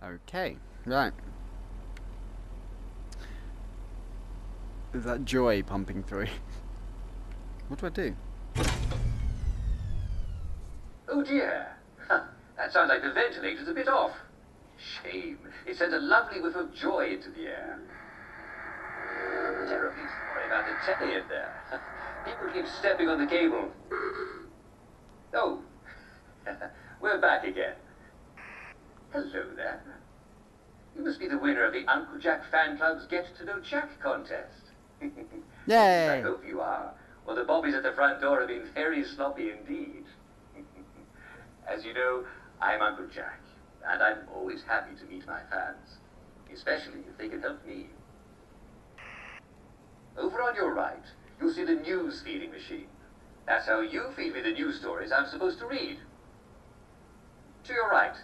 Okay, right. Is that joy pumping through? What do I do? Oh dear. That sounds like the ventilator's a bit off. Shame. It sent a lovely whiff of joy into the air. Terribly sorry about the telly in there. People keep stepping on the cable. Oh. We're back again. Hello there. You must be the winner of the Uncle Jack Fan Club's Get to Know Jack contest. Yay! I hope you are. Well, the bobbies at the front door have been very sloppy indeed. As you know, I'm Uncle Jack, and I'm always happy to meet my fans, especially if they can help me. Over on your right, you'll see the news feeding machine. That's how you feed me the news stories I'm supposed to read. To your right.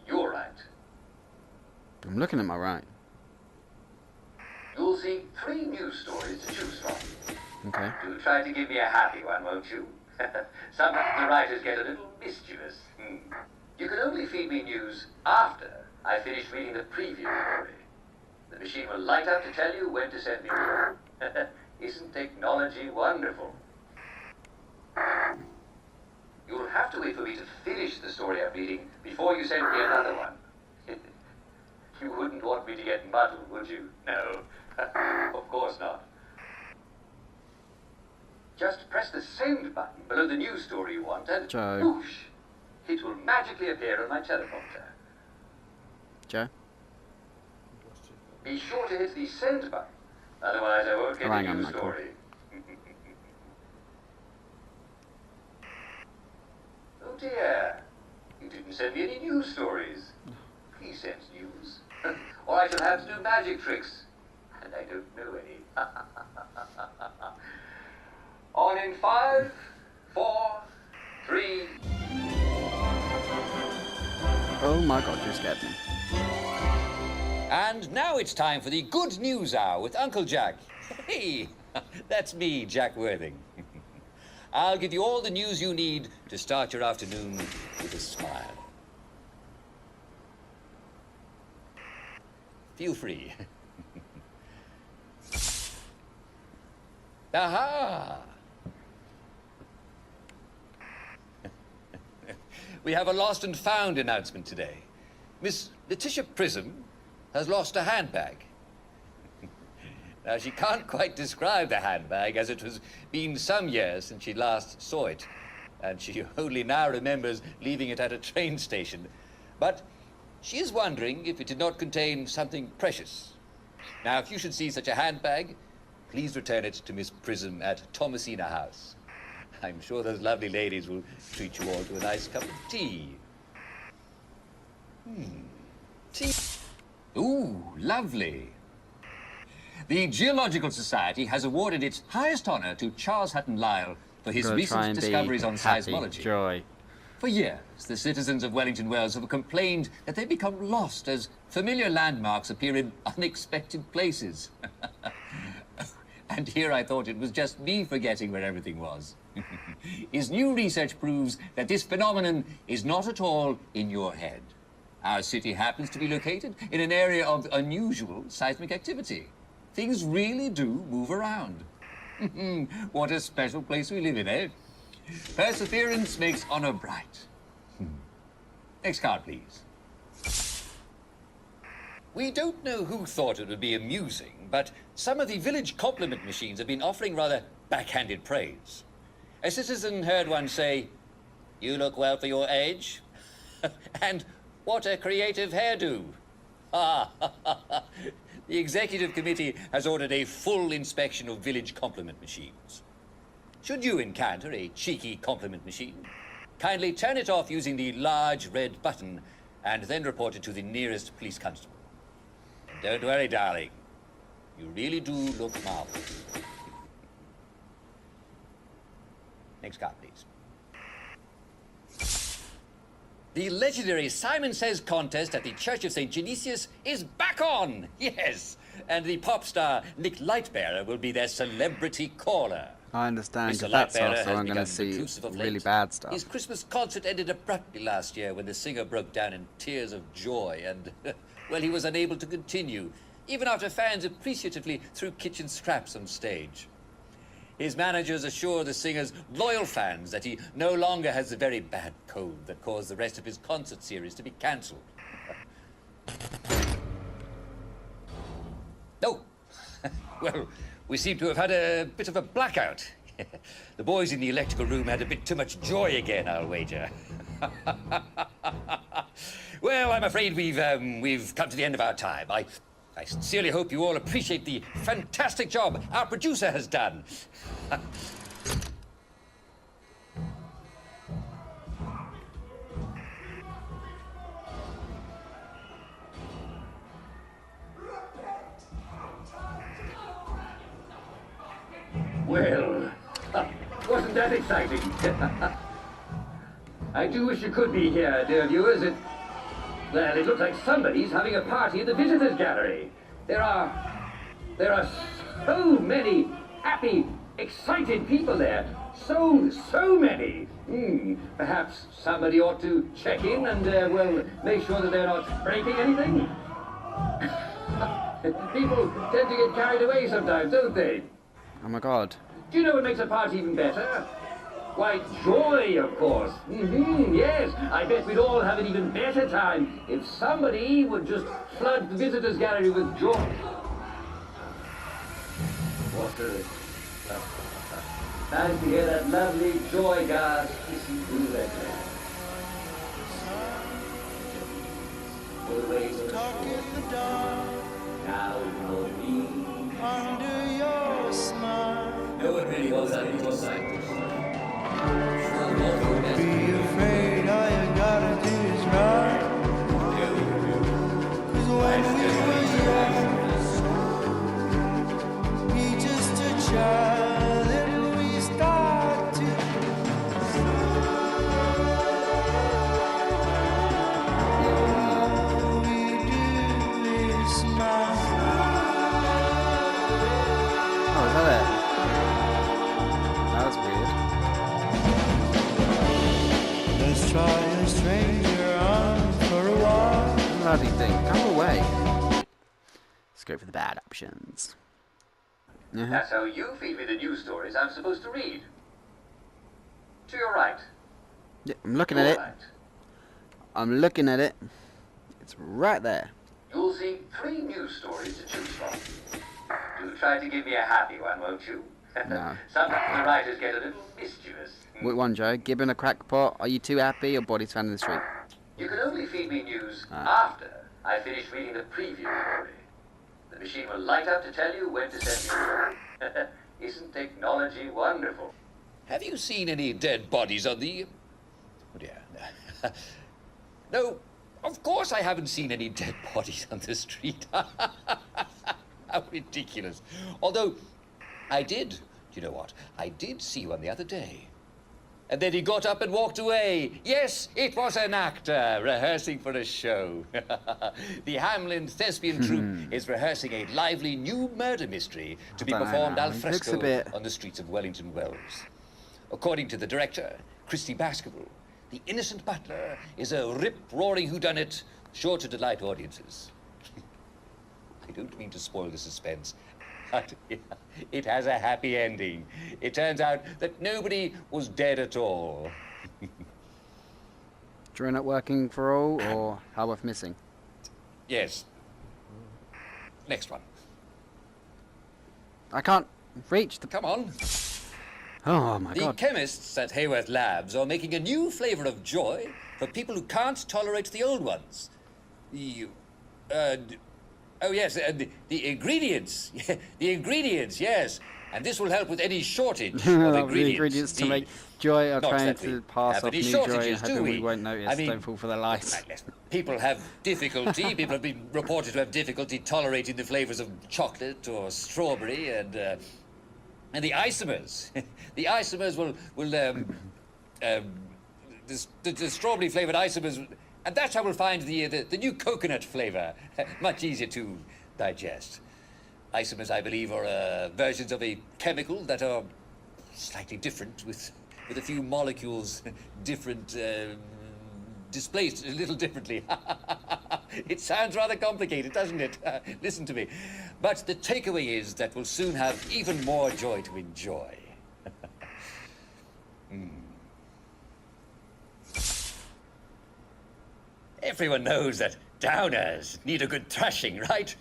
Your right. I'm looking at my right. You'll see 3 news stories to choose from. Okay. Do try to give me a happy one, won't you? Sometimes the writers get a little mischievous. You can only feed me news after I finish reading the preview story. The machine will light up to tell you when to send me more. Isn't technology wonderful? You'll have to wait for me to finish the story I'm reading before you send me another one. You wouldn't want me to get muddled, would you? No, of course not. Just press the send button below the news story you want and Joe. whoosh, it will magically appear on my teleprompter. Joe? Be sure to hit the send button, otherwise I won't get Hang the on, news Michael. story. Oh dear, you didn't send me any news stories. Please send news, or I shall have to do magic tricks, and I don't know any. On in 5, 4, 3. Oh my god, you scared me. And now it's time for the Good News Hour with Uncle Jack. Hey, that's me, Jack Worthing. I'll give you all the news you need to start your afternoon with a smile. Feel free. Aha! We have a lost and found announcement today. Miss Letitia Prism has lost a handbag. Now, she can't quite describe the handbag, as it has been some years since she last saw it, and she only now remembers leaving it at a train station. But she is wondering if it did not contain something precious. Now, if you should see such a handbag, please return it to Miss Prism at Thomasina House. I'm sure those lovely ladies will treat you all to a nice cup of tea. Tea. Ooh, lovely. The Geological Society has awarded its highest honor to Charles Hutton Lyell for his Gotta try recent and be discoveries on happy. seismology. Joy. For years, the citizens of Wellington Wells have complained that they become lost as familiar landmarks appear in unexpected places. And here I thought it was just me forgetting where everything was. His new research proves that this phenomenon is not at all in your head. Our city happens to be located in an area of unusual seismic activity. Things really do move around. What a special place we live in, eh? Perseverance makes honor bright. Next card, please. We don't know who thought it would be amusing, but some of the village compliment machines have been offering rather backhanded praise. A citizen heard one say, "You look well for your age," and "What a creative hairdo." The executive committee has ordered a full inspection of village compliment machines. Should you encounter a cheeky compliment machine, kindly turn it off using the large red button and then report it to the nearest police constable. And don't worry, darling. You really do look marvelous. Next card, please. The legendary Simon Says contest at the Church of St. Genesius is back on! Yes! And the pop star Nick Lightbearer will be their celebrity caller. I understand, Mr. because that's Lightbearer also has I'm going to become see reclusive of really late. bad stuff. His Christmas concert ended abruptly last year when the singer broke down in tears of joy and, well, he was unable to continue, even after fans appreciatively threw kitchen scraps on stage. His managers assure the singer's loyal fans that he no longer has the very bad cold that caused the rest of his concert series to be cancelled. No. Well, we seem to have had a bit of a blackout. The boys in the electrical room had a bit too much joy again, I'll wager. Well, I'm afraid we've come to the end of our time. I sincerely hope you all appreciate the fantastic job our producer has done. Well, wasn't that exciting? I do wish you could be here, dear viewers. Well, it looks like somebody's having a party in the visitors gallery. There are so many happy, excited people there. So many. Perhaps somebody ought to check in and, well, make sure that they're not breaking anything. People tend to get carried away sometimes, don't they? Oh my god. Do you know what makes a party even better? Why, joy, of course. Yes, I bet we'd all have an even better time if somebody would just flood the visitors gallery with joy. Nice to hear that lovely joy gas kissing through that man. All the way to the shore. Now for me. Under your smile, No one really goes out into sight. be afraid all you gotta do is run. 'Cause when we were young, we just a child, and we start to all we do is smile. Oh, is that it? That was weird. Let's try a stranger on for a while. Bloody thing. Come away. Let's go for the bad options. That's how you feed me the news stories I'm supposed to read. To your right. Yeah, I'm looking Your at it. right. I'm looking at it. It's right there. You'll see 3 news stories to choose from. Do try to give me a happy one, won't you? No. Sometimes the writers get a little mischievous. Which one, Joe? Gibbon a crackpot? Are you too happy or bodies found in the street? You can only feed me news after I finish reading the preview story. The machine will light up to tell you when to send you. Isn't technology wonderful? Have you seen any dead bodies on the... Oh dear. No, of course I haven't seen any dead bodies on the street. How ridiculous. Although, I did, do you know what? I did see one the other day. And then he got up and walked away. Yes, it was an actor rehearsing for a show. The Hamlin Thespian Troupe is rehearsing a lively new murder mystery to be don't know performed now. al It looks a fresco bit- on the streets of Wellington Wells. According to the director, Christy Baskerville, the innocent butler is a rip-roaring whodunit sure to delight audiences. I don't mean to spoil the suspense, but it has a happy ending. It turns out that nobody was dead at all. Drew not working for all or how worth missing? Yes. Next one. I can't reach the... Come on. Oh my The god. chemists at Hayworth Labs are making a new flavor of joy for people who can't tolerate the old ones. Oh yes, the ingredients. The ingredients, yes. And this will help with any shortage of The ingredients. ingredients to indeed. make Joy are Not trying that we to pass have off any new Joy and shortages, do hoping we we? won't notice, I mean, don't fall for their lies. People have difficulty. People have been reported to have difficulty tolerating the flavors of chocolate or strawberry, and the isomers. The isomers will the strawberry flavored isomers, and that's how we'll find the new coconut flavor much easier to digest. Isomers, I believe, are versions of a chemical that are slightly different with a few molecules different, displaced a little differently. It sounds rather complicated, doesn't it? Listen to me. But the takeaway is that we'll soon have even more joy to enjoy. Everyone knows that downers need a good thrashing, right?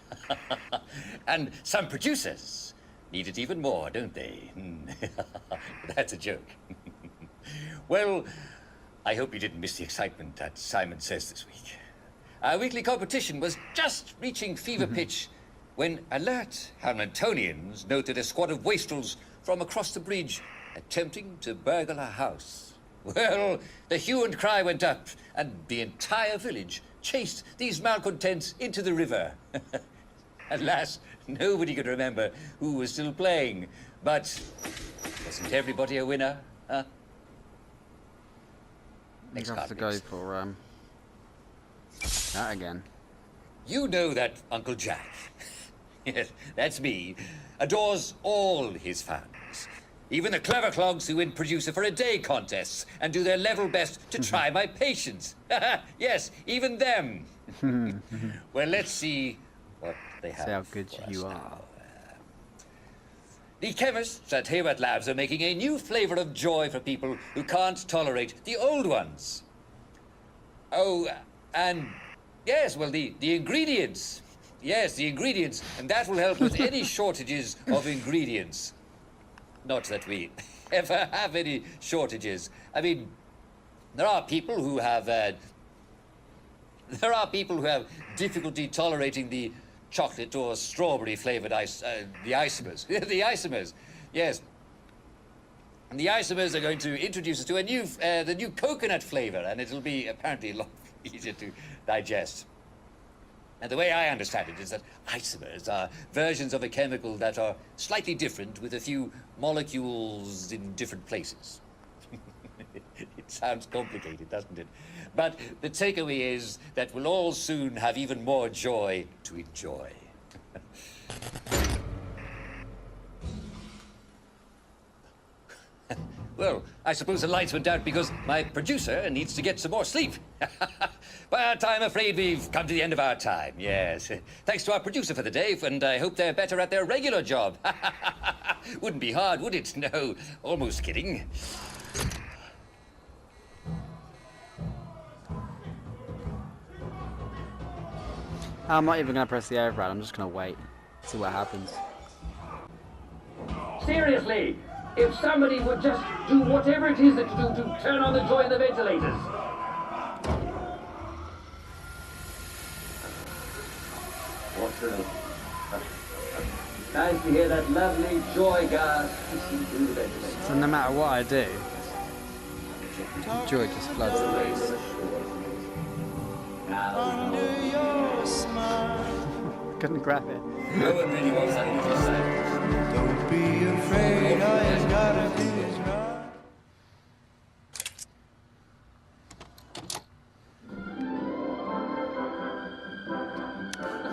And some producers need it even more, don't they? That's a joke. Well, I hope you didn't miss the excitement at Simon Says this week. Our weekly competition was just reaching fever pitch when alert Hamiltonians noted a squad of wastrels from across the bridge attempting to burgle our house. Well, the hue and cry went up, and the entire village chased these malcontents into the river. Alas, nobody could remember who was still playing, but wasn't everybody a winner, huh? Next You have card, to go please. for that again. You know that Uncle Jack, yes, that's me, adores all his fans. Even the clever clogs who win producer for a day contests and do their level best to try my patience. Yes, even them. Well, let's see what they have. See how good for you us are. now. The chemists at Hayward Labs are making a new flavor of joy for people who can't tolerate the old ones. Oh, and yes, well, the ingredients. Yes, the ingredients, and that will help with any shortages of ingredients. Not that we ever have any shortages. I mean, there are people who have difficulty tolerating the chocolate or strawberry flavored the isomers. The isomers, yes. And the isomers are going to introduce us to the new coconut flavor, and it'll be apparently a lot easier to digest. And the way I understand it is that isomers are versions of a chemical that are slightly different with a few molecules in different places. It sounds complicated, doesn't it? But the takeaway is that we'll all soon have even more joy to enjoy. Well, I suppose the lights went out because my producer needs to get some more sleep. But I'm afraid we've come to the end of our time, yes. Thanks to our producer for the day, and I hope they're better at their regular job. Wouldn't be hard, would it? No, almost kidding. I'm not even going to press the override, I'm just going to wait. See what happens. Seriously, if somebody would just do whatever it is that you do to turn on the joy in the ventilators. What's the... Nice to hear that lovely joy gas hissing through the ventilator. So no matter what I do, joy just floods the place. Under your smile, Couldn't grab it. No one really wants that little side. don't be afraid, all you gotta do is run.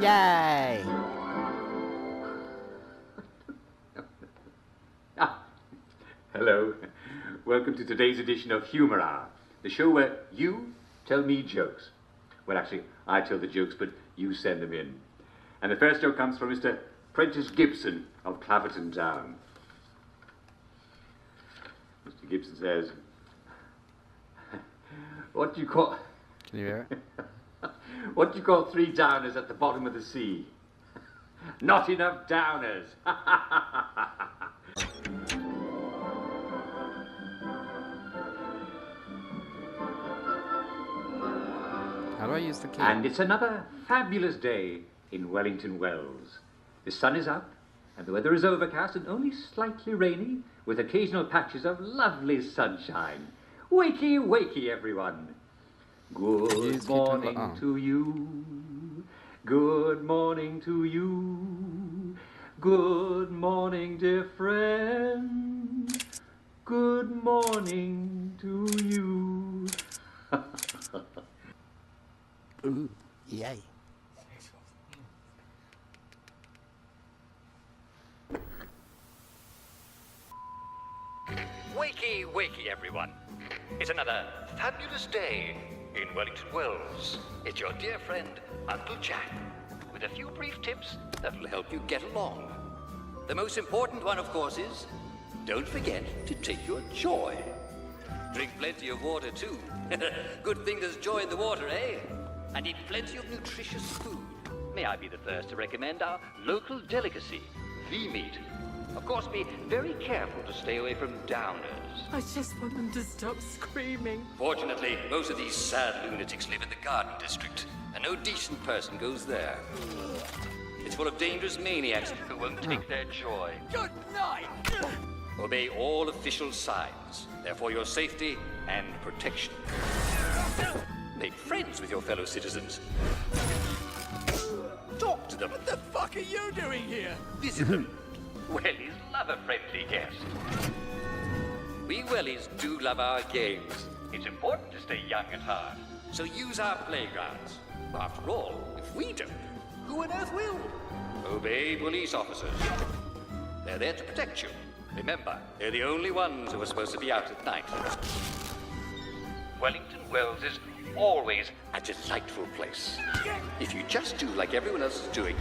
Yay! Hello. Welcome to today's edition of Humor Hour, the show where you tell me jokes. Well, actually, I tell the jokes, but you send them in. And the first joke comes from Mr. Prentice Gibson of Clapperton Town. Mr. Gibson says, what do you call... Can you hear it? What do you call 3 downers at the bottom of the sea? Not enough downers. How do I use the key? And it's another fabulous day in Wellington Wells. The sun is up, and the weather is overcast and only slightly rainy, with occasional patches of lovely sunshine. Wakey, wakey, everyone. Good morning to you. Good morning to you. Good morning, dear friend. Good morning to you. Ooh, yay. Wakey, wakey, everyone. It's another fabulous day in Wellington Wells. It's your dear friend, Uncle Jack, with a few brief tips that'll help you get along. The most important one, of course, is don't forget to take your joy. Drink plenty of water, too. Good thing there's joy in the water, eh? And eat plenty of nutritious food. May I be the first to recommend our local delicacy, the meat. Of course, be very careful to stay away from downers. I just want them to stop screaming. Fortunately, most of these sad lunatics live in the Garden District, and no decent person goes there. It's full of dangerous maniacs who won't take their joy. Good night! Obey all official signs. They're for your safety and protection. Make friends with your fellow citizens. Talk to them. What the fuck are you doing here? Visit them. Wellies love a friendly guest. We Wellies do love our games. It's important to stay young at heart. So use our playgrounds. After all, if we don't, who on earth will? Obey police officers. They're there to protect you. Remember, they're the only ones who are supposed to be out at night. Wellington Wells is always a delightful place. If you just do like everyone else is doing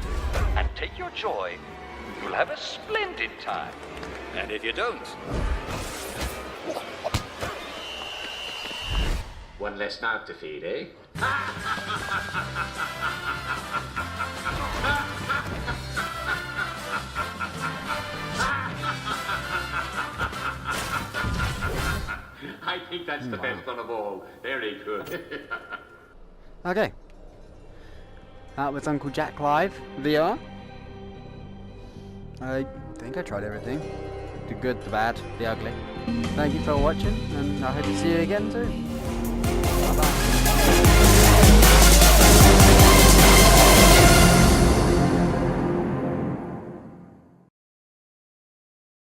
and take your joy, you'll have a splendid time. And if you don't... One less mouth to feed, eh? I think that's the best one of all. Very good. Okay. That was Uncle Jack Live VR. I think I tried everything. The good, the bad, the ugly. Thank you for watching, and I hope to see you again soon. Bye bye.